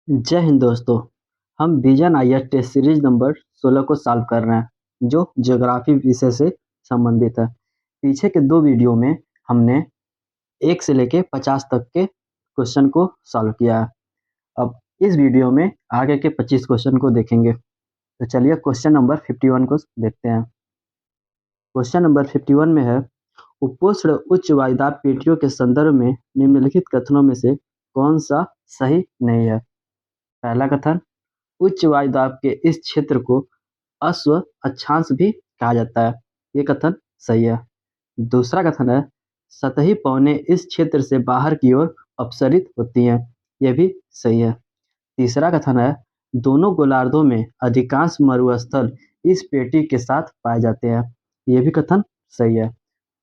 जय हिंद दोस्तों। हम vision IAS test series number 16 को सॉल्व कर रहे हैं जो ज्योग्राफी विषय से संबंधित है। पीछे के दो वीडियो में हमने 1 से लेके 50 तक के क्वेश्चन को सॉल्व किया है। अब इस वीडियो में आगे के 25 क्वेश्चन को देखेंगे। तो चलिए क्वेश्चन नंबर 51 को देखते हैं। क्वेश्चन नंबर 51 में है, उपोष्ण उच्च वायुदाब पेटियों के संदर्भ में निम्नलिखित कथनों में से कौन सा सही नहीं है। पहला कथन, उच्च वायुदाब के इस क्षेत्र को अश्व अक्षांश भी कहा जाता है। ये कथन सही है। दूसरा कथन है, सतही पवनें इस क्षेत्र से बाहर की ओर अपसरित होती हैं। यह भी सही है। तीसरा कथन है, दोनों गोलार्धों में अधिकांश मरुस्थल इस पेटी के साथ पाए जाते हैं। यह भी कथन सही है।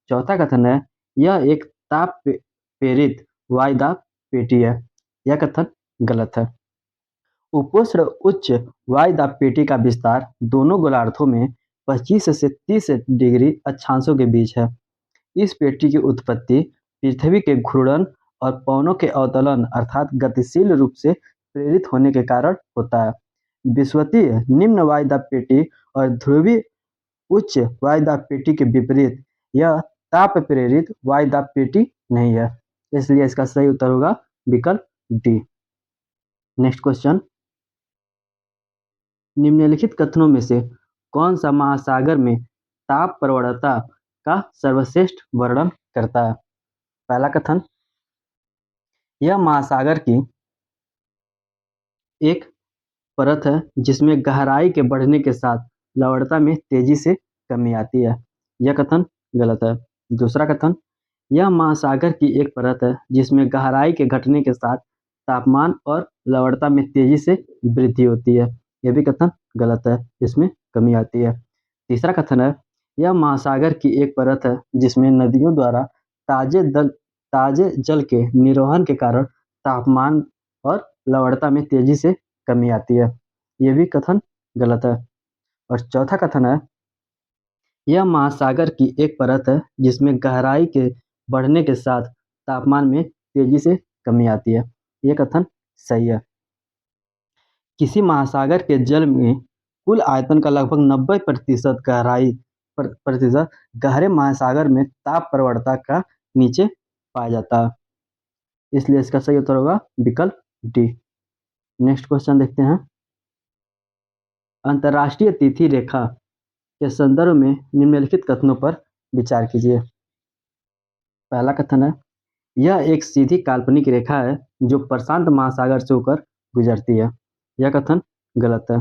चौथा कथन है, यह एक ताप प्रेरित वायुदाब पेटी है। यह कथन गलत है। उपोष्ण उच्च वायुदाब पेटी का विस्तार दोनों गोलार्धों में 25 से 30 डिग्री अक्षांशों के बीच है। इस पेटी की उत्पत्ति पृथ्वी के घूर्णन और पवनों के अवतरण अर्थात गतिशील रूप से प्रेरित होने के कारण होता है। विषुवतीय निम्न वायुदाब पेटी और ध्रुवीय उच्च वायुदाब पेटी के विपरीत यह ताप प्रेरित वायुदाब पेटी नहीं है। इसलिए इसका सही उत्तर होगा विकल्प डी। नेक्स्ट क्वेश्चन, निम्नलिखित कथनों में से कौन सा महासागर में ताप प्रवणता का सर्वश्रेष्ठ वर्णन करता है। पहला कथन, यह महासागर की एक परत है जिसमें गहराई के बढ़ने के साथ लवणता में तेजी से कमी आती है। यह कथन गलत है। दूसरा कथन, यह महासागर की एक परत है जिसमें गहराई के घटने के साथ तापमान और लवणता में तेजी से वृद्धि होती है। यह भी कथन गलत है, इसमें कमी आती है। तीसरा कथन है, यह महासागर की एक परत है जिसमें नदियों द्वारा ताजे जल के निर्वहन के कारण तापमान और लवणता में तेजी से कमी आती है। यह भी कथन गलत है। और चौथा कथन है, यह महासागर की एक परत है जिसमें गहराई के बढ़ने के साथ तापमान में तेजी से कमी आती है। यह कथन सही है। किसी महासागर के जल में कुल आयतन का लगभग 90% प्रतिशत गहरे महासागर में ताप प्रवणता का नीचे पाया जाता है। इसलिए इसका सही उत्तर होगा विकल्प डी। नेक्स्ट क्वेश्चन देखते हैं। अंतर्राष्ट्रीय तिथि रेखा के संदर्भ में निम्नलिखित कथनों पर विचार कीजिए। पहला कथन है, यह एक सीधी काल्पनिक रेखा है जो प्रशांत महासागर से होकर गुजरती है। यह कथन गलत है।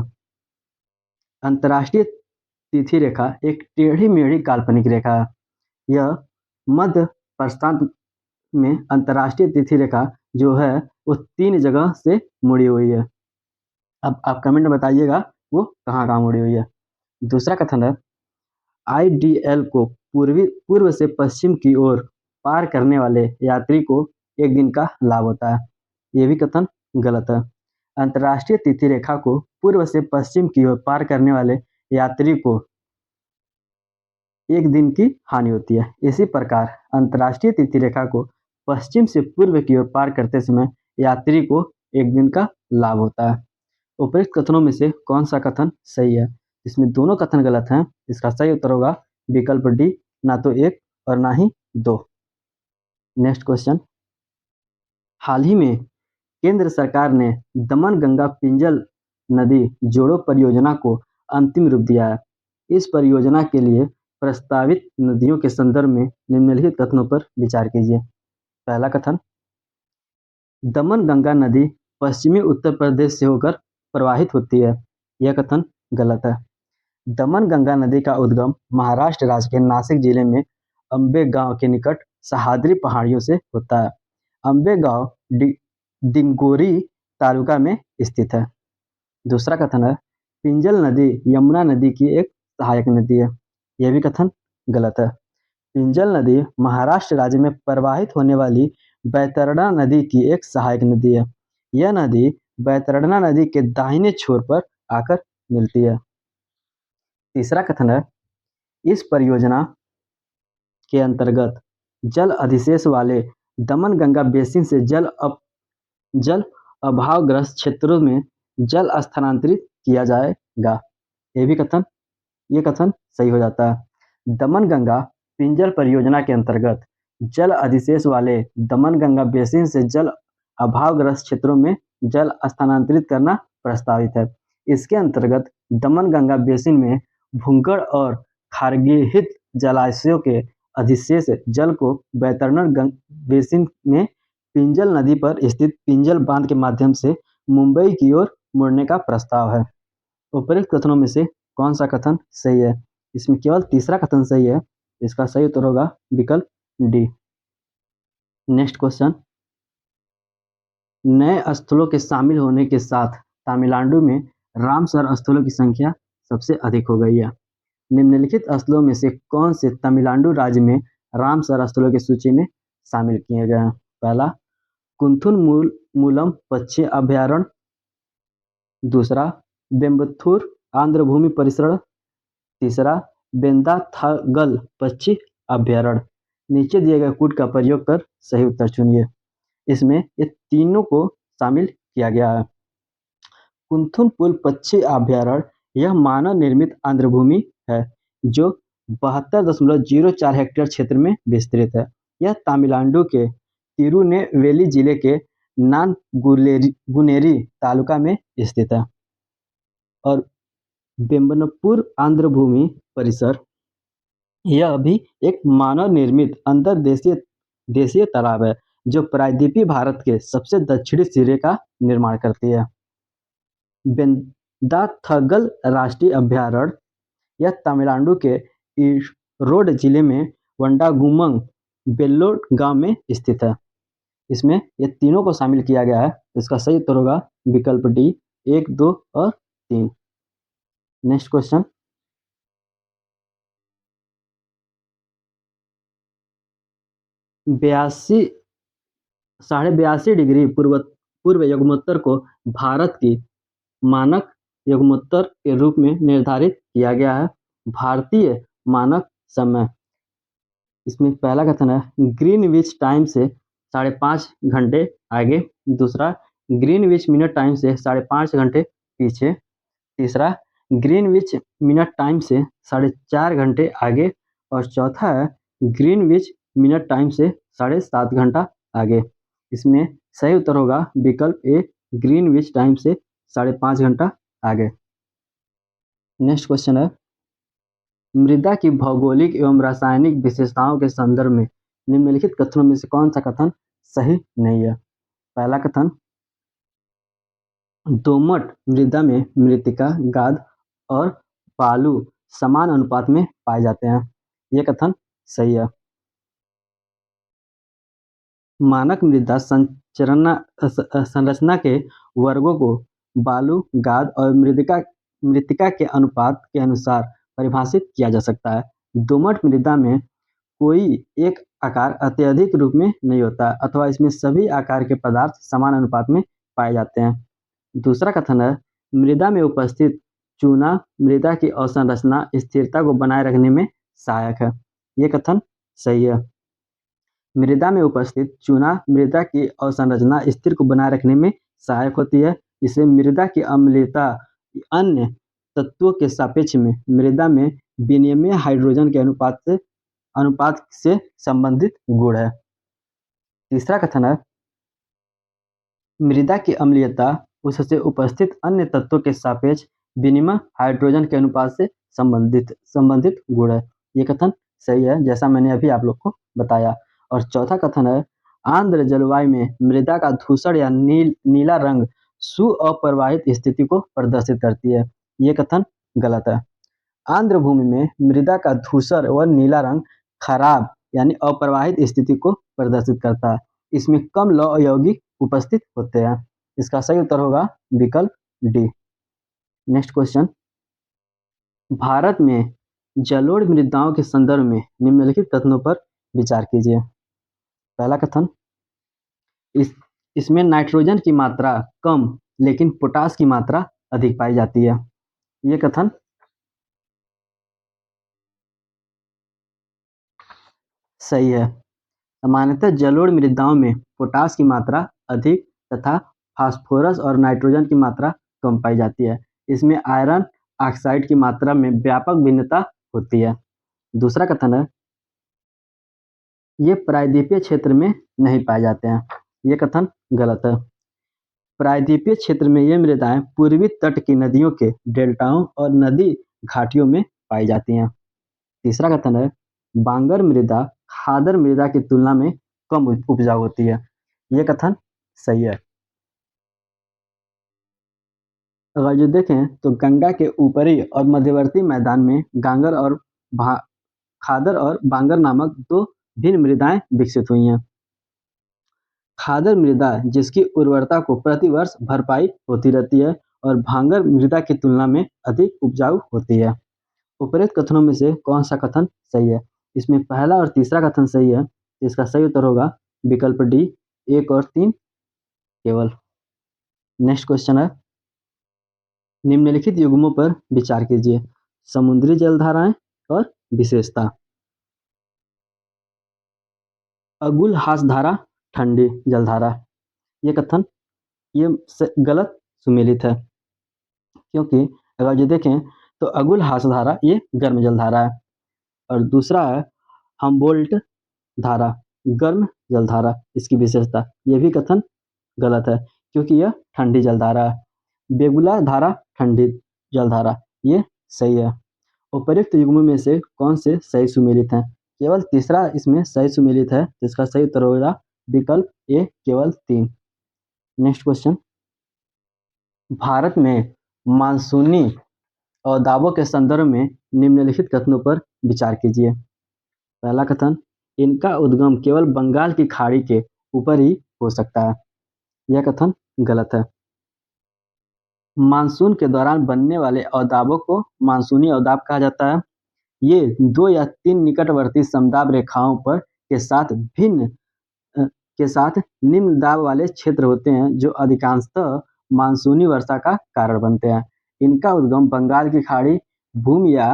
अंतर्राष्ट्रीय तिथि रेखा एक टेढ़ी मेढ़ी काल्पनिक रेखा है। यह मध्य प्रशांत में अंतर्राष्ट्रीय तिथि रेखा जो है वो 3 जगह से मुड़ी हुई है। अब आप कमेंट में बताइएगा वो कहाँ कहाँ मुड़ी हुई है। दूसरा कथन है, आईडीएल को पूर्व से पश्चिम की ओर पार करने वाले यात्री को एक दिन का लाभ होता है। यह भी कथन गलत है। अंतर्राष्ट्रीय तिथि रेखा को पूर्व से पश्चिम की ओर पार करने वाले यात्री को एक दिन की हानि होती है। इसी प्रकार अंतर्राष्ट्रीय तिथि रेखा को पश्चिम से पूर्व की ओर पार करते समय यात्री को एक दिन का लाभ होता है। उपयुक्त कथनों में से कौन सा कथन सही है। इसमें दोनों कथन गलत हैं। इसका सही उत्तर होगा विकल्प डी, ना तो 1 और ना ही 2। नेक्स्ट क्वेश्चन, हाल ही में केंद्र सरकार ने दमन गंगा पिंजल नदी जोड़ो परियोजना को अंतिम रूप दिया है। इस परियोजना के लिए प्रस्तावित नदियों के संदर्भ में निम्नलिखित कथनों पर विचार कीजिए। पहला कथन, दमन गंगा नदी पश्चिमी उत्तर प्रदेश से होकर प्रवाहित होती है। यह कथन गलत है। दमन गंगा नदी का उद्गम महाराष्ट्र राज्य के नासिक जिले में अंबेगांव के निकट सह्याद्री पहाड़ियों से होता है। अंबेगांव दिंगोरी तालुका में स्थित है। दूसरा कथन है, पिंजल नदी यमुना नदी की एक सहायक नदी है। यह भी कथन गलत है। पिंजल नदी महाराष्ट्र राज्य में प्रवाहित होने वाली बैतरणा नदी की एक सहायक नदी है। यह नदी बैतरणा नदी के दाहिने छोर पर आकर मिलती है। तीसरा कथन है, इस परियोजना के अंतर्गत जल अधिशेष वाले दमन गंगा बेसिन से जल अभावग्रस्त क्षेत्रों में जल स्थानांतरित किया जाएगा। ये कथन सही हो जाता है। दमन गंगा पिंजल परियोजना के अंतर्गत जल अधिशेष वाले दमन गंगा बेसिन से जल अभावग्रस्त क्षेत्रों में जल स्थानांतरित करना प्रस्तावित है। इसके अंतर्गत दमन गंगा बेसिन में भूंगड़ और खारगीहित जलाशयों के अधिशेष जल को बैतरणी बेसिन में पिंजल नदी पर स्थित पिंजल बांध के माध्यम से मुंबई की ओर मुड़ने का प्रस्ताव है। उपरोक्त कथनों में से कौन सा कथन सही है? इसमें केवल तीसरा कथन सही है। इसका सही उत्तर होगा विकल्प डी। नेक्स्ट क्वेश्चन, नए स्थलों के शामिल होने के साथ तमिलनाडु में रामसर स्थलों की संख्या सबसे अधिक हो गई है। निम्नलिखित स्थलों में से कौन से तमिलनाडु राज्य में रामसर स्थलों की सूची में शामिल किए गए हैं? पहला, कुंथुन मूलम पक्षी अभयारण्य। दूसरा, बेम्बथूर आंध्र भूमि परिसर। तीसरा, बेंदाथगल पक्षी अभयारण्य। नीचे दिए गए कूट का प्रयोग कर सही उत्तर चुनिए। इसमें ये तीनों को शामिल किया गया है। कुंथुन पक्षी अभयारण्य यह मानव निर्मित आंध्र भूमि है जो 72.04 हेक्टेयर क्षेत्र में विस्तृत है। यह तमिलनाडु के तिरुनेवेली जिले के नानगुनेरी तालुका में स्थित है। और बेम्बनपुर आंध्र भूमि परिसर यह भी एक मानव निर्मित अंतर्देशीय तालाब है जो प्रायद्वीपीय भारत के सबसे दक्षिणी सिरे का निर्माण करती है। बेंदाथगल राष्ट्रीय अभयारण्य यह तमिलनाडु के ईरोड जिले में वंडागुमन वेल्लोर गांव में स्थित है। इसमें ये तीनों को शामिल किया गया है। इसका सही उत्तर होगा विकल्प डी 1, 2 और 3। नेक्स्ट क्वेश्चन, बयासी 82.5 डिग्री पूर्व युग्मोत्तर को भारत की मानक युग्मोत्तर के रूप में निर्धारित किया गया है। भारतीय मानक समय, इसमें पहला कथन है ग्रीनविच टाइम से 5.5 घंटे आगे। दूसरा, ग्रीनविच मिनट टाइम से 5.5 घंटे पीछे। तीसरा, ग्रीनविच मिनट टाइम से 4.5 घंटे आगे। और चौथा है ग्रीनविच मिनट टाइम से 7.5 घंटा आगे। इसमें सही उत्तर होगा विकल्प ए, ग्रीनविच टाइम से 5.5 घंटा आगे। नेक्स्ट क्वेश्चन है, मृदा की भौगोलिक एवं रासायनिक विशेषताओं के संदर्भ में निम्नलिखित कथनों में से कौन सा कथन सही नहीं है? पहला कथन, दोमट मृदा में मृत्तिका, गाद और बालू समान अनुपात में पाए जाते हैं। यह कथन सही है। मानक मृदा संरचना के वर्गों को बालू, गाद और मृत्तिका के अनुपात के अनुसार परिभाषित किया जा सकता है। दोमट मृदा में कोई एक आकार अत्यधिक रूप में नहीं होता अथवा इसमें सभी आकार के पदार्थ समान अनुपात में पाए जाते हैं। दूसरा कथन है, मृदा में उपस्थित चूना मृदा की अवसंरचना स्थिरता को बनाए रखने में सहायक है। ये कथन सही है। मृदा में उपस्थित चूना मृदा की अवसंरचना स्थिर को बनाए रखने में सहायक होती है। इसे मृदा की अम्लीयता अन्य तत्वों के सापेक्ष में मृदा में विनिमय हाइड्रोजन के अनुपात से संबंधित गुण है। तीसरा कथन है, मृदा की अम्लीयता उससे उपस्थित अन्य तत्वों के सापेक्ष विनिमय हाइड्रोजन के अनुपात से संबंधित गुण है। ये कथन सही है, जैसा मैंने अभी आप लोग को बताया। और चौथा कथन है, आर्द्र जलवायु में मृदा का धूसर या नीला रंग सुअप्रवाहित स्थिति को प्रदर्शित करती है। ये कथन गलत है। आर्द्र भूमि में मृदा का धूसर व नीला रंग खराब यानी अप्रवाहित स्थिति को प्रदर्शित करता है। इसमें कम लौह यौगिक उपस्थित होते हैं। इसका सही उत्तर होगा विकल्प डी। नेक्स्ट क्वेश्चन, भारत में जलोढ़ मृदाओं के संदर्भ में निम्नलिखित कथनों पर विचार कीजिए। पहला कथन, इसमें नाइट्रोजन की मात्रा कम लेकिन पोटास की मात्रा अधिक पाई जाती है। ये कथन सही है। सामान्यतः जलोढ़ मृदाओं में पोटास की मात्रा अधिक तथा फास्फोरस और नाइट्रोजन की मात्रा कम पाई जाती है। इसमें आयरन ऑक्साइड की मात्रा में व्यापक भिन्नता होती है। दूसरा कथन है, ये प्रायद्वीपीय क्षेत्र में नहीं पाए जाते हैं। ये कथन गलत है। प्रायद्वीपीय क्षेत्र में ये मृदाएं पूर्वी तट की नदियों के डेल्टाओं और नदी घाटियों में पाई जाती हैं। तीसरा कथन है, बांगर मृदा खादर मृदा की तुलना में कम उपजाऊ होती है। ये कथन सही है। अगर जो देखें तो गंगा के ऊपरी और मध्यवर्ती मैदान में गांगर और खादर और बांगर नामक दो भिन्न मृदाएं विकसित हुई हैं। खादर मृदा जिसकी उर्वरता को प्रतिवर्ष भरपाई होती रहती है और भांगर मृदा की तुलना में अधिक उपजाऊ होती है। उपरोक्त कथनों में से कौन सा कथन सही है? इसमें पहला और तीसरा कथन सही है। इसका सही उत्तर होगा विकल्प डी, 1 और 3 केवल। नेक्स्ट क्वेश्चन है, निम्नलिखित युग्मों पर विचार कीजिए। समुद्री जलधाराएं और विशेषता। अगुल-हास धारा ठंडी जलधारा। ये कथन गलत सुमेलित है, क्योंकि अगर जो देखें तो अगुल-हास धारा ये गर्म जलधारा है और दूसरा है हम्बोल्ट धारा गर्म जलधारा। इसकी विशेषता ये भी कथन गलत है, क्योंकि यह ठंडी जलधारा है। बेगुला धारा ठंडी जलधारा, ये सही है। उपर्युक्त युग्मों में से कौन से सही सुमेलित हैं? केवल तीसरा इसमें सही सुमेलित है, जिसका सही उत्तर होगा विकल्प ए, केवल 3। नेक्स्ट क्वेश्चन, भारत में मानसूनी अवदाबों के संदर्भ में निम्नलिखित कथनों पर विचार कीजिए। पहला कथन, इनका उद्गम केवल बंगाल की खाड़ी के ऊपर ही हो सकता है। यह कथन गलत है। मानसून के दौरान बनने वाले अवदाबों को मानसूनी अवदाब कहा जाता है। ये 2 या 3 निकटवर्ती समदाब रेखाओं पर के साथ निम्न दाब वाले क्षेत्र होते हैं, जो अधिकांशतः मानसूनी वर्षा का कारण बनते हैं। इनका उद्गम बंगाल की खाड़ी, भूमि या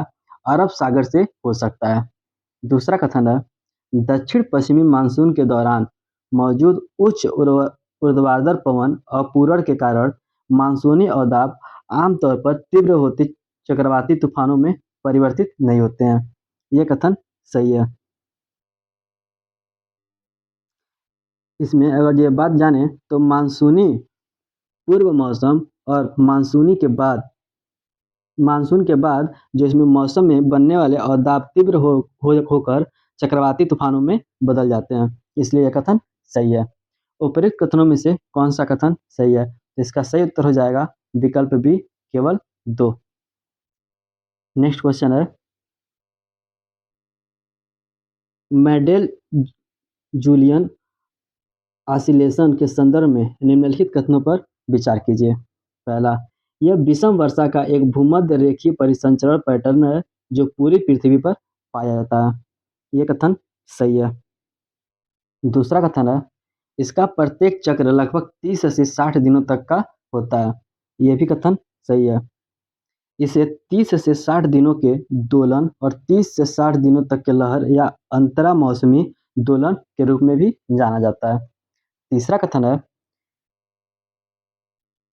अरब सागर से हो सकता है। दूसरा कथन है, दक्षिण पश्चिमी मानसून के दौरान मौजूद उच्च ऊर्ध्वाधर पवन अपूरण के कारण मानसूनी अवदाब आमतौर पर तीव्र होते चक्रवाती तूफानों में परिवर्तित नहीं होते हैं। ये कथन सही है। इसमें अगर ये बात जाने तो मानसूनी पूर्व मौसम और मानसून के बाद जो इसमें मौसम में बनने वाले अवदाब तीव्र होकर चक्रवाती तूफानों में बदल जाते हैं, इसलिए यह कथन सही है। उपर्युक्त कथनों में से कौन सा कथन सही है? इसका सही उत्तर हो जाएगा विकल्प बी, केवल 2। नेक्स्ट क्वेश्चन है, मेंडेल जूलियन ऑसिलेशन के संदर्भ में निम्नलिखित कथनों पर विचार कीजिए। पहला, यह विषम वर्षा का एक भूमध्य रेखीय परिसंचरण पैटर्न है जो पूरी पृथ्वी पर पाया जाता है। यह कथन सही है। दूसरा कथन है, इसका प्रत्येक चक्र लगभग 30 से 60 दिनों तक का होता है। यह भी कथन सही है। इसे 30 से 60 दिनों के दोलन और 30 से 60 दिनों तक के लहर या अंतरा मौसमी दोलन के रूप में भी जाना जाता है। तीसरा कथन है,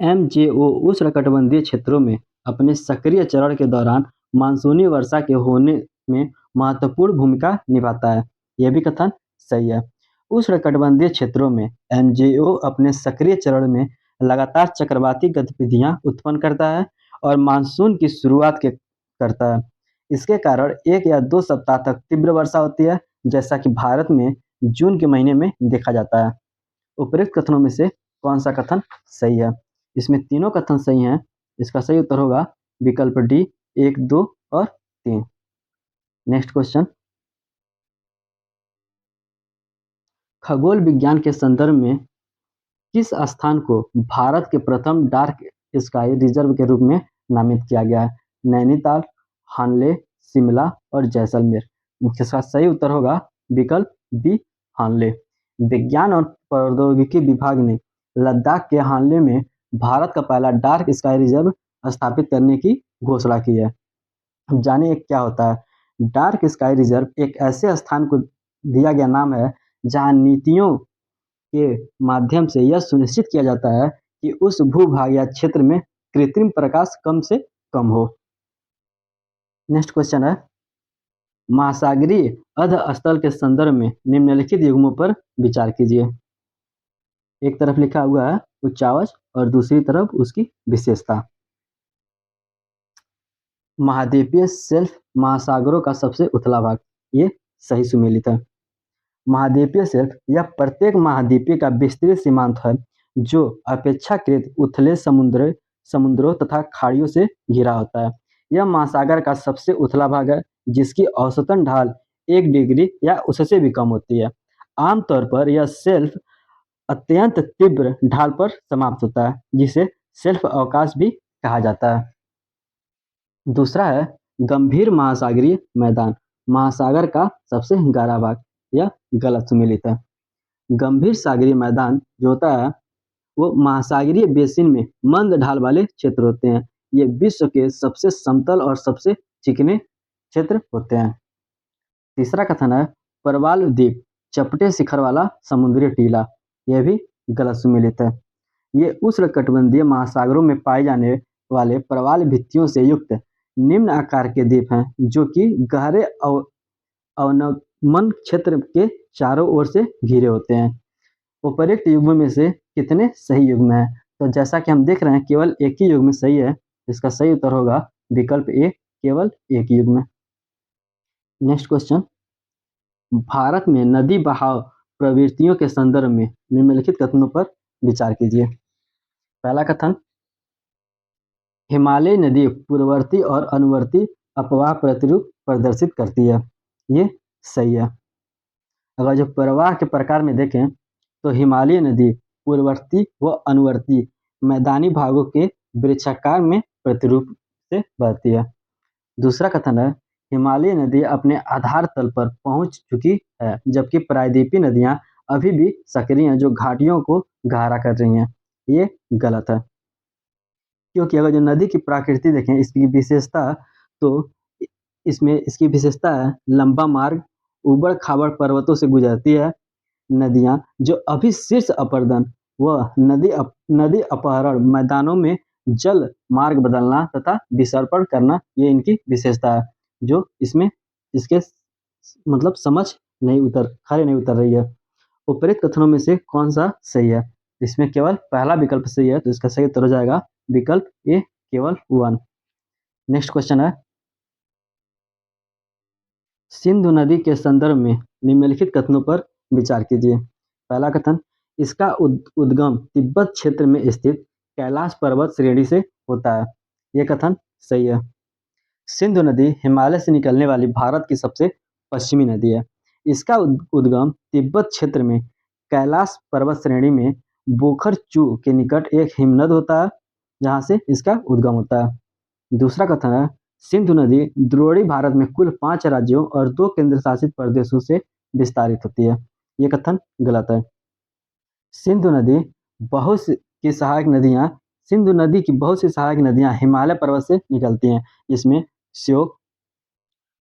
एमजेओ उष्णकटिबंधीय क्षेत्रों में अपने सक्रिय चरण के दौरान मानसूनी वर्षा के होने में महत्वपूर्ण भूमिका निभाता है। यह भी कथन सही है। उष्णकटिबंधीय क्षेत्रों में एमजेओ अपने सक्रिय चरण में लगातार चक्रवाती गतिविधियां उत्पन्न करता है और मानसून की शुरुआत करता है। इसके कारण 1 या 2 सप्ताह तक तीव्र वर्षा होती है, जैसा कि भारत में जून के महीने में देखा जाता है। उपर्युक्त कथनों में से कौन सा कथन सही है? इसमें तीनों कथन सही हैं। इसका सही उत्तर होगा विकल्प डी, 1, 2 और 3। नेक्स्ट क्वेश्चन, खगोल विज्ञान के संदर्भ में किस स्थान को भारत के प्रथम डार्क स्काई रिजर्व के रूप में नामित किया गया है? नैनीताल, हानले, शिमला और जैसलमेर। इसका सही उत्तर होगा विकल्प बी, हानले। विज्ञान और प्रौद्योगिकी विभाग ने लद्दाख के हानले में भारत का पहला डार्क स्काई रिजर्व स्थापित करने की घोषणा की है। अब जानिए ये क्या होता है। डार्क स्काई रिजर्व एक ऐसे स्थान को दिया गया नाम है जहां नीतियों के माध्यम से यह सुनिश्चित किया जाता है कि उस भूभाग या क्षेत्र में कृत्रिम प्रकाश कम से कम हो। नेक्स्ट क्वेश्चन है, महासागरीय अधस्थल के संदर्भ में निम्नलिखित युग्मों पर विचार कीजिए। एक तरफ लिखा हुआ है उच्चावच और दूसरी तरफ उसकी विशेषता। महाद्वीपीय शेल्फ महासागरों का सबसे उथला भाग, ये सही सुमेलित है। महाद्वीपीय शेल्फ यह प्रत्येक महाद्वीपीय का विस्तृत सीमांत है जो अपेक्षाकृत उथले समुद्रों तथा खाड़ियों से घिरा होता है। यह महासागर का सबसे उथला भाग है जिसकी औसतन ढाल 1 डिग्री या उससे भी कम होती है। आमतौर पर यह शेल्फ अत्यंत तीव्र ढाल पर समाप्त होता है जिसे शेल्फ अवकाश भी कहा जाता है। दूसरा है गंभीर महासागरीय मैदान, महासागर का सबसे गहरा भाग, यह गलत सुमेलित है। गंभीर सागरीय मैदान जो होता है वो महासागरीय बेसिन में मंद ढाल वाले क्षेत्र होते हैं। ये विश्व के सबसे समतल और सबसे चिकने क्षेत्र होते हैं। तीसरा कथन है प्रवाल द्वीप चपटे शिखर वाला समुद्री टीला, यह भी गलत सुमेलित है। ये उष्णकटिबंधीय महासागरों में पाए जाने वाले प्रवाल भित्तियों से युक्त निम्न आकार के द्वीप हैं जो कि गहरे अवनमन क्षेत्र के चारों ओर से घिरे होते हैं। उपर्युक्त युग्म में से कितने सही युग्म हैं? तो जैसा कि हम देख रहे हैं केवल एक ही युग्म सही है, इसका सही उत्तर होगा विकल्प ए, केवल एक युग्म। नेक्स्ट क्वेश्चन, भारत में नदी बहाव प्रवृत्तियों के संदर्भ में निम्नलिखित कथनों पर विचार कीजिए। पहला कथन, हिमालय नदी पूर्ववर्ती और अनुवर्ती अपवाह प्रतिरूप प्रदर्शित करती है, ये सही है। अगर जो प्रवाह के प्रकार में देखें तो हिमालय नदी पूर्ववर्ती व अनुवर्ती मैदानी भागों के वृक्षाकार में प्रतिरूप से बहती है। दूसरा कथन है हिमालय नदी अपने आधार तल पर पहुंच चुकी है जबकि प्रायद्वीपीय नदियां अभी भी सक्रिय हैं जो घाटियों को गहरा कर रही हैं, ये गलत है। क्योंकि अगर जो नदी की प्रकृति देखें इसकी विशेषता तो इसमें इसकी विशेषता है लंबा मार्ग, उबड़ खाबड़ पर्वतों से गुजरती है नदियां जो अभी शीर्ष अपर्दन व नदी अपहरण मैदानों में जल मार्ग बदलना तथा विसर्पण करना, ये इनकी विशेषता है जो इसमें इसके मतलब समझ खरे नहीं उतर रही है। उपरोक्त कथनों में से कौन सा सही है? इसमें केवल पहला विकल्प सही है तो इसका सही उत्तर हो जाएगा विकल्प ए, केवल 1। नेक्स्ट क्वेश्चन है, सिंधु नदी के संदर्भ में निम्नलिखित कथनों पर विचार कीजिए। पहला कथन, इसका उद्गम तिब्बत क्षेत्र में स्थित कैलाश पर्वत श्रेणी से होता है, यह कथन सही है। सिंधु नदी हिमालय से निकलने वाली भारत की सबसे पश्चिमी नदी है। इसका उद्गम तिब्बत क्षेत्र में कैलाश पर्वत श्रेणी में बोखरचू के निकट एक हिमनद होता है जहां से इसका उद्गम होता है। दूसरा कथन है सिंधु नदी द्रोणी भारत में कुल 5 राज्यों और 2 केंद्र शासित प्रदेशों से विस्तारित होती है, यह कथन गलत है। सिंधु नदी सिंधु नदी की बहुत सी सहायक नदियां हिमालय पर्वत से निकलती हैं, जिसमें श्योक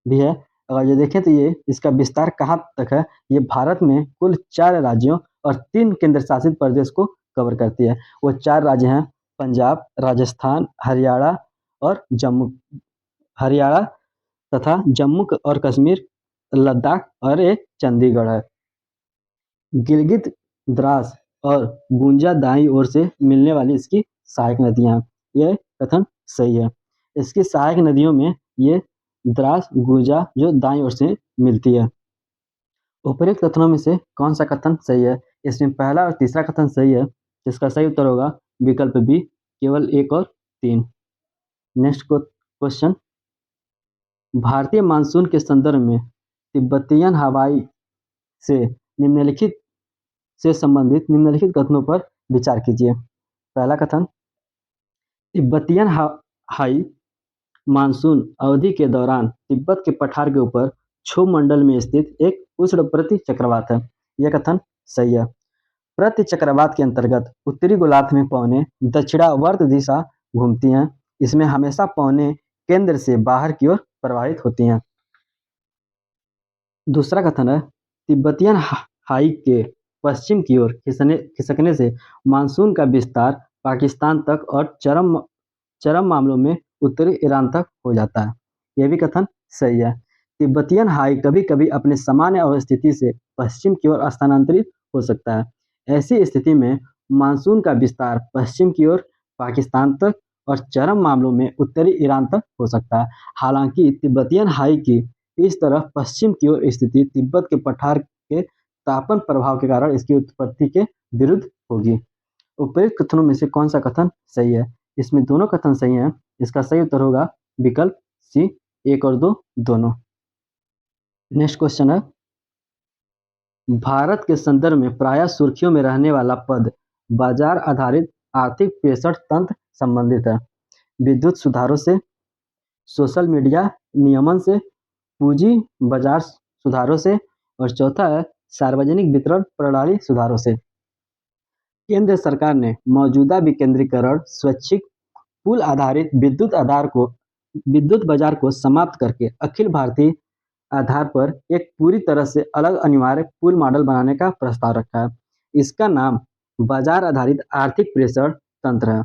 भी है। अगर ये देखें तो ये इसका विस्तार कहाँ तक है, ये भारत में कुल 4 राज्यों और 3 केंद्र शासित प्रदेश को कवर करती है। वो 4 राज्य हैं पंजाब, राजस्थान, हरियाणा तथा जम्मू और कश्मीर, लद्दाख और एक चंडीगढ़ है। गिलगित द्रास और गुंजा दाईं ओर से मिलने वाली इसकी सहायक नदियां, यह कथन सही है। इसकी सहायक नदियों में ये द्रास गुंजा जो दाईं ओर से मिलती है। उपर्युक्त कथनों में से कौन सा कथन सही है? इसमें पहला और तीसरा कथन सही है, जिसका सही उत्तर होगा विकल्प बी, केवल 1 और 3। नेक्स्ट क्वेश्चन, भारतीय मानसून के संदर्भ में तिब्बतियन हवाई से संबंधित निम्नलिखित कथनों पर विचार कीजिए। पहला कथन, तिब्बतियन हाई मानसून अवधि के दौरान तिब्बत के पठार के ऊपर क्षोभ मंडल में स्थित एक उष्ण प्रति चक्रवात है, यह कथन सही है। प्रति चक्रवात के अंतर्गत उत्तरी गोलार्ध में पवनें दक्षिणावर्त दिशा घूमती हैं, इसमें हमेशा पवनें केंद्र से बाहर की ओर प्रवाहित होती हैं। दूसरा कथन है तिब्बतियन हाई के पश्चिम की ओर खिसकने से मानसून का विस्तार पाकिस्तान तक और चरम चरम मामलों में उत्तरी ईरान तक हो जाता है। यह भी कथन सही है। तिब्बतियन हाई कभी-कभी अपने सामान्य अवस्थिति से पश्चिम की ओर स्थानांतरित हो सकता है। ऐसी स्थिति में मानसून का विस्तार पश्चिम की ओर पाकिस्तान तक और चरम मामलों में उत्तरी ईरान तक हो सकता है। हालांकि तिब्बतियन हाई की इस तरफ पश्चिम की ओर स्थिति तिब्बत के पठार के तापन प्रभाव के कारण इसकी उत्पत्ति के विरुद्ध होगी। उपयुक्त कथनों में से कौन सा कथन सही है? इसमें दोनों कथन सही हैं। इसका सही उत्तर होगा विकल्प सी, 1 और 2 दोनों। नेक्स्ट क्वेश्चन है, भारत के संदर्भ में प्रायः सुर्खियों में रहने वाला पद बाजार आधारित आर्थिक प्रेषण तंत्र संबंधित है। विद्युत सुधारों से, सोशल मीडिया नियमन से, पूंजी बाजार सुधारों से और चौथा है सार्वजनिक वितरण प्रणाली सुधारों से। केंद्र सरकार ने मौजूदा विकेंद्रीकरण स्वैच्छिक पुल आधारित विद्युत बाजार को समाप्त करके अखिल भारतीय आधार पर एक पूरी तरह से अलग अनिवार्य पुल मॉडल बनाने का प्रस्ताव रखा है। इसका नाम बाजार आधारित आर्थिक प्रेषण तंत्र है।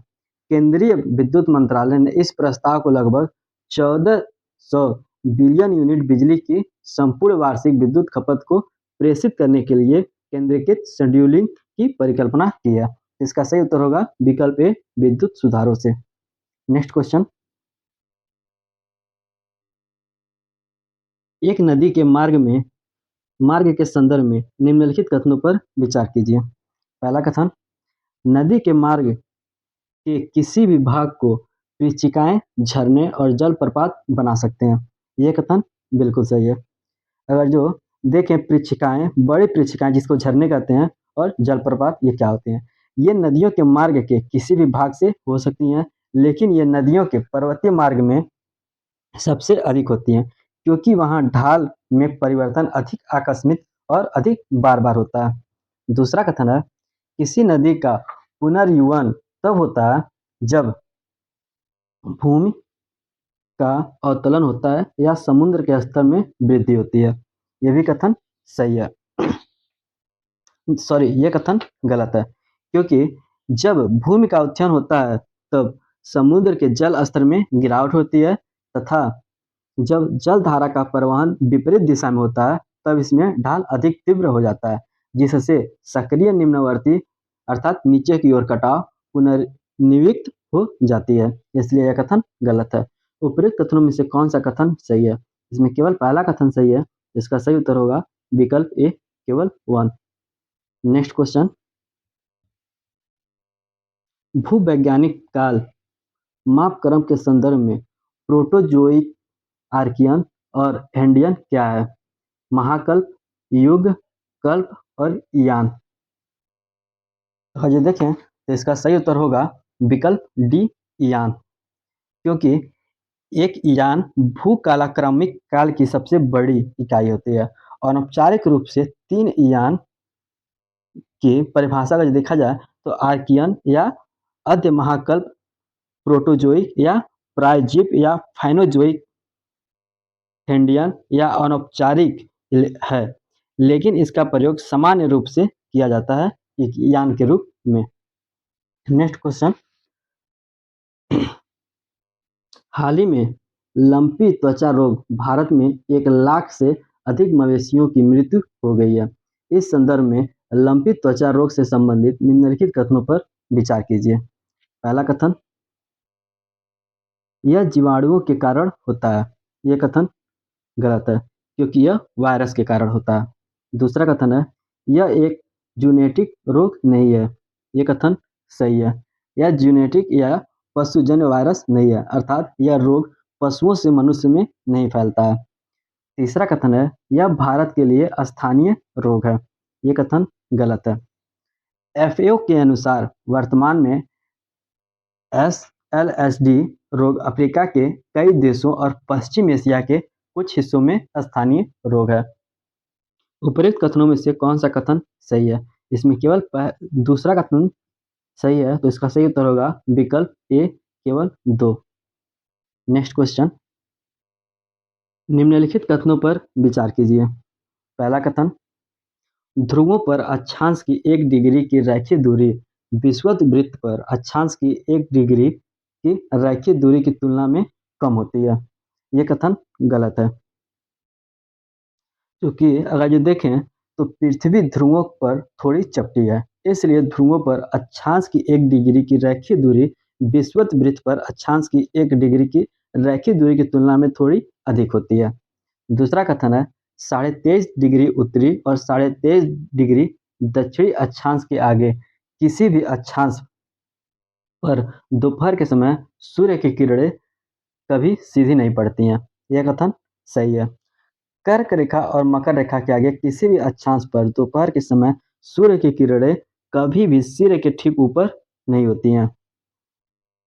केंद्रीय विद्युत मंत्रालय ने इस प्रस्ताव को लगभग 1400 बिलियन यूनिट बिजली की संपूर्ण वार्षिक विद्युत खपत को प्रेषित करने के लिए केंद्रीकृत शेड्यूलिंग की परिकल्पना की है। इसका सही उत्तर होगा विकल्प ए, विद्युत सुधारों से। नेक्स्ट क्वेश्चन, एक नदी के मार्ग के संदर्भ में निम्नलिखित कथनों पर विचार कीजिए। पहला कथन, नदी के मार्ग के किसी भी भाग को पृच्छिकाएं, झरने और जलप्रपात बना सकते हैं। यह कथन बिल्कुल सही है। अगर जो देखें पृच्छिकाएं, बड़ी पृच्छिकाएं जिसको झरने कहते हैं और जलप्रपात ये क्या होते हैं? ये नदियों के मार्ग के किसी भी भाग से हो सकती हैं, लेकिन ये नदियों के पर्वतीय मार्ग में सबसे अधिक होती हैं, क्योंकि वहाँ ढाल में परिवर्तन अधिक आकस्मिक और अधिक बार-बार होता है। दूसरा कथन है, किसी नदी का पुनर्जीवन तब होता है जब भूमि का अवतरण होता है या समुद्र के स्तर में वृद्धि होती है। यह भी कथन सही है। सॉरी, ये कथन गलत है, क्योंकि जब भूमि का उत्थान होता है तब समुद्र के जल स्तर में गिरावट होती है तथा जब जल धारा का प्रवाहन विपरीत दिशा में होता है तब इसमें ढाल अधिक तीव्र हो जाता है, जिससे सक्रिय निम्नवर्ती अर्थात नीचे की ओर कटाव पुनर्नियुक्त हो जाती है। इसलिए यह कथन गलत है। उपयुक्त कथनों में से कौन सा कथन सही है? इसमें केवल पहला कथन सही है। इसका सही उत्तर होगा विकल्प ए, केवल 1। नेक्स्ट क्वेश्चन, भूवैज्ञानिक काल मापक्रम के संदर्भ में प्रोटोजोइक, आर्कियन और एंडियन क्या है? महाकल्प, युग, कल्प और ईयान। अगर देखें तो इसका सही उत्तर होगा विकल्प डी, ईयान, क्योंकि एक ईयान भूकालक्रमिक काल की सबसे बड़ी इकाई होती है। अनौपचारिक रूप से 3 ईयान की परिभाषा अगर देखा जाए तो आर्कियन या आद्य महाकल्प, प्रोटोजोइक या प्रायजीव या फाइनोजोइक, एंडियन या अनौपचारिक है, लेकिन इसका प्रयोग सामान्य रूप से किया जाता है एक यान के रूप में। नेक्स्ट क्वेश्चन, हाल ही में लंपी त्वचा रोग भारत में 1 लाख से अधिक मवेशियों की मृत्यु हो गई है। इस संदर्भ में लंपी त्वचा रोग से संबंधित निम्नलिखित कथनों पर विचार कीजिए। पहला कथन, यह जीवाणुओं के कारण होता है। यह कथन गलत है, क्योंकि यह वायरस के कारण होता है। दूसरा कथन है, यह एक जूनेटिक रोग नहीं है। यह कथन सही है। यह जूनेटिक या पशुजन्य वायरस नहीं है, अर्थात यह रोग पशुओं से मनुष्य में नहीं फैलता है। तीसरा कथन है, यह भारत के लिए स्थानीय रोग है। यह कथन गलत है। एफएओ के अनुसार वर्तमान में एसएलएसडी रोग अफ्रीका के कई देशों और पश्चिम एशिया के कुछ हिस्सों में स्थानीय रोग है। उपरोक्त कथनों में से कौन सा कथन सही है? इसमें केवल दूसरा कथन सही है, तो इसका सही उत्तर होगा विकल्प ए, केवल 2। नेक्स्ट क्वेश्चन, निम्नलिखित कथनों पर विचार कीजिए। पहला कथन, ध्रुवों पर अक्षांश की 1 डिग्री की रैखिक दूरी विषुवत वृत्त पर अक्षांश की 1 डिग्री की रैखिक दूरी की तुलना में कम होती है। ये कथन गलत है, क्योंकि अगर जो देखें तो पृथ्वी ध्रुवों पर थोड़ी चपटी है, इसलिए ध्रुवों पर अक्षांश की 1 डिग्री की रैखिक दूरी विषुवत वृत्त पर अक्षांश की 1 डिग्री की रैखिक दूरी की तुलना में थोड़ी अधिक होती है। दूसरा कथन है 23.5 डिग्री उत्तरी और 23.5 डिग्री दक्षिणी अक्षांश के आगे किसी भी अक्षांश पर दोपहर के समय सूर्य की किरणें कभी सीधी नहीं पड़ती हैं। यह कथन सही है। कर्क रेखा और मकर रेखा के आगे किसी भी अक्षांश पर दोपहर के समय सूर्य की किरणें कभी भी सिर के ठीक ऊपर नहीं होती हैं,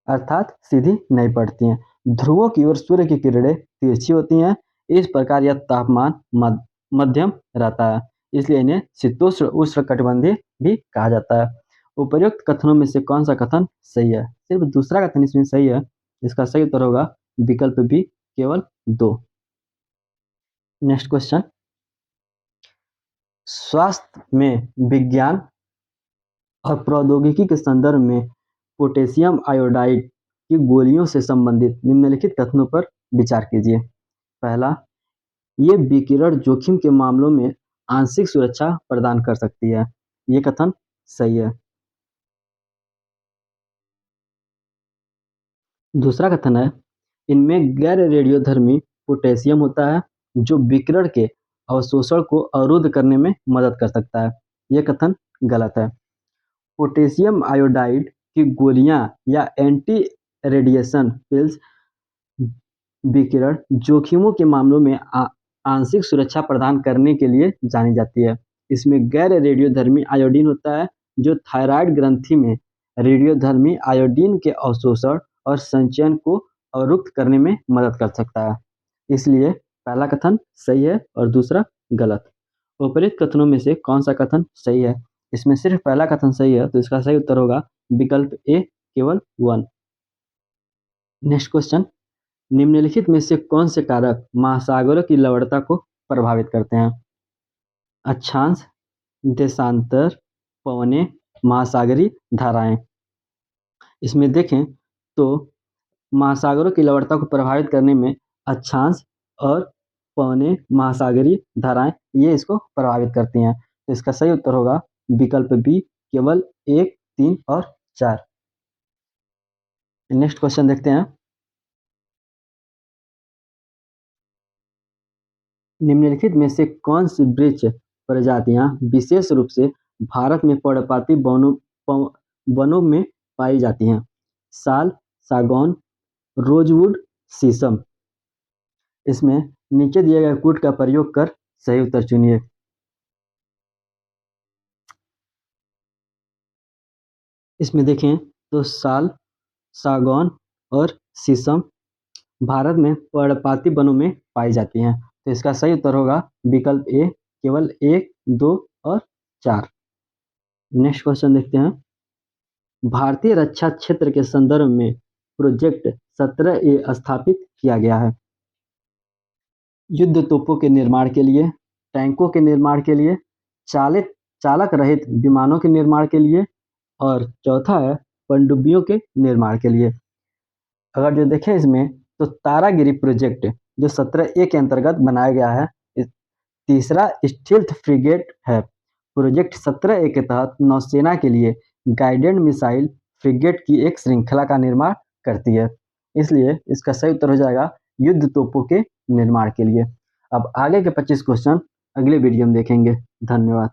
अर्थात सीधी नहीं पड़ती हैं। ध्रुवों की ओर सूर्य की किरणें तिरछी होती हैं। इस प्रकार यह तापमान मध्यम रहता है, इसलिए इन्हें शीतोष्ण उष्णकटिबंधीय भी कहा जाता है। उपर्युक्त कथनों में से कौन सा कथन सही है? सिर्फ दूसरा कथन इसमें सही है। इसका सही उत्तर होगा विकल्प बी, केवल 2। नेक्स्ट क्वेश्चन, स्वास्थ्य में विज्ञान और प्रौद्योगिकी के संदर्भ में पोटेशियम आयोडाइड की गोलियों से संबंधित निम्नलिखित कथनों पर विचार कीजिए। पहला, ये विकिरण जोखिम के मामलों में आंशिक सुरक्षा प्रदान कर सकती है। ये कथन सही है। दूसरा कथन है, इनमें गैर रेडियोधर्मी पोटेशियम होता है जो विकिरण के अवशोषण को अवरुद्ध करने में मदद कर सकता है। यह कथन गलत है। पोटेशियम आयोडाइड की गोलियां या एंटी रेडिएशन पिल्स विकिरण जोखिमों के मामलों में आंशिक सुरक्षा प्रदान करने के लिए जानी जाती है। इसमें गैर रेडियोधर्मी आयोडीन होता है जो थायराइड ग्रंथि में रेडियोधर्मी आयोडीन के अवशोषण और संचयन को अवरुद्ध करने में मदद कर सकता है। इसलिए पहला कथन सही है और दूसरा गलत। उपर्युक्त कथनों में से कौन सा कथन सही है? इसमें सिर्फ पहला कथन सही है, तो इसका सही उत्तर होगा विकल्प ए, केवल 1। नेक्स्ट क्वेश्चन, निम्नलिखित में से कौन से कारक महासागरों की लवणता को प्रभावित करते हैं? अक्षांश, देशांतर, पवनें, महासागरीय धाराएं। इसमें देखें तो महासागरों की लवणता को प्रभावित करने में अक्षांश और पवनें, महासागरीय धाराएं, ये इसको प्रभावित करती हैं। तो इसका सही उत्तर होगा विकल्प बी, केवल 1, 3 और 4। नेक्स्ट क्वेश्चन देखते हैं। निम्नलिखित में से कौन सी वृक्ष प्रजातियां विशेष रूप से भारत में पर्णपाती वनों में पाई जाती हैं? साल, सागौन, रोजवुड, शीशम। इसमें नीचे दिए गए कूट का प्रयोग कर सही उत्तर चुनिए। इसमें देखें तो साल, सागौन और शीशम भारत में पर्णपाती वनों में पाई जाती हैं। तो इसका सही उत्तर होगा विकल्प ए, केवल 1, 2 और 4। नेक्स्ट क्वेश्चन देखते हैं। भारतीय रक्षा क्षेत्र के संदर्भ में प्रोजेक्ट 17A स्थापित किया गया है। युद्ध तोपों के निर्माण के लिए, टैंकों के निर्माण के लिए, चालक रहित विमानों के निर्माण के लिए और चौथा है पनडुब्बियों के निर्माण के लिए। अगर जो देखें इसमें तो तारागिरी प्रोजेक्ट जो 17A के अंतर्गत बनाया गया है। तीसरा स्टील्थ फ्रिगेट है। प्रोजेक्ट 17A के तहत नौसेना के लिए गाइडेड मिसाइल फ्रिगेट की एक श्रृंखला का निर्माण करती है। इसलिए इसका सही उत्तर हो जाएगा युद्ध तोपों के निर्माण के लिए। अब आगे के 25 क्वेश्चन अगले वीडियो में देखेंगे। धन्यवाद।